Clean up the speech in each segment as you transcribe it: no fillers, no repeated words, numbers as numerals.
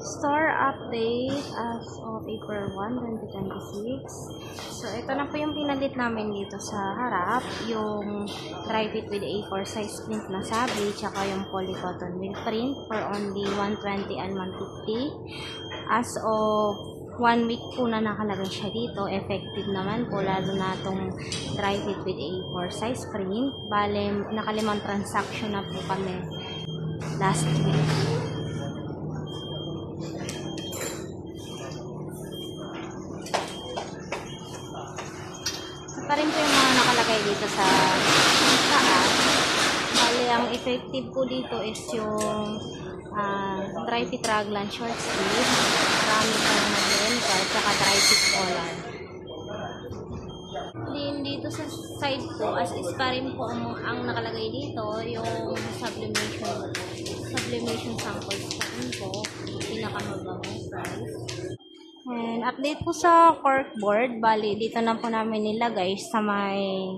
Store update as of April 1, 2026. So, ito na po yung pinalit namin dito sa harap. Yung dry fit with A4 size print na sabi, tsaka yung polycotton will print for only 120 and 150. As of 1 week po na nakalagay siya dito. Effective naman po, lalo na itong dry fit with A4 size print. Bale, nakalimang transaction na po kami last week. Pa rin po yung mga nakalagay dito sa taas. Bali, ang effective po dito is yung dry fit raglan short sleeve, marami pang mag-enter, tsaka dry fit collar. Din dito sa side po, as is pa rin po ang nakalagay dito, yung sublimation samples pa rin po, pinakamabang price. And update po sa corkboard, bali dito na po namin nilagay sa may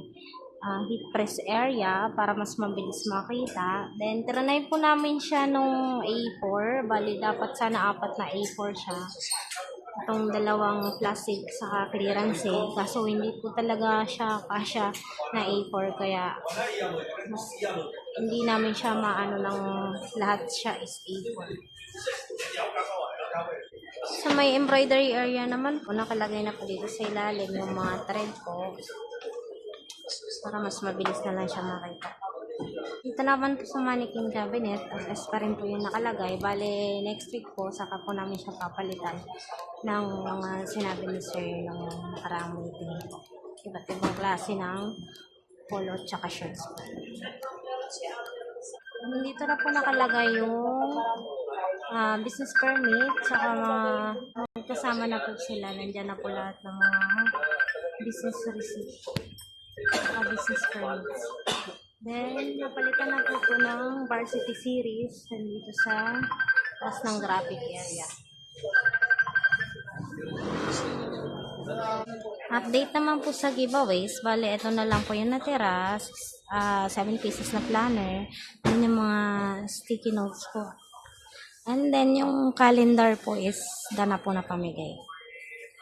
heat press area para mas mabilis makita. Then trinay po namin siya nung A4, bali dapat sana 4 na A4 siya. Itong dalawang plastic sa clearance kaso hindi po talaga siya kasya na A4 kaya mas, hindi namin siya maano ng lahat siya is A4. Sa may embroidery area naman po, nakalagay na po dito sa ilalim yung mga thread po para mas mabilis na lang siya makita. Dito naman po sa mannequin cabinet, as pa rin po yung nakalagay. Bale, next week po, saka po namin siya papalitan ng mga sinabi ni Sir ng nakaraang meeting po. Iba't ibang klase ng polo at saka shirts po. Dito na po nakalagay yung business permit, saka kasama na po sila. Nandiyan na po lahat ng mga business receipt saka business permits. Then, napalitan na po ng varsity series dito sa taas ng graphic area. Update naman po sa giveaways. Bale, ito na lang po yung natira. 7 pieces na planner. Yun yung mga sticky notes po. And then, yung calendar po is na po na pamigay.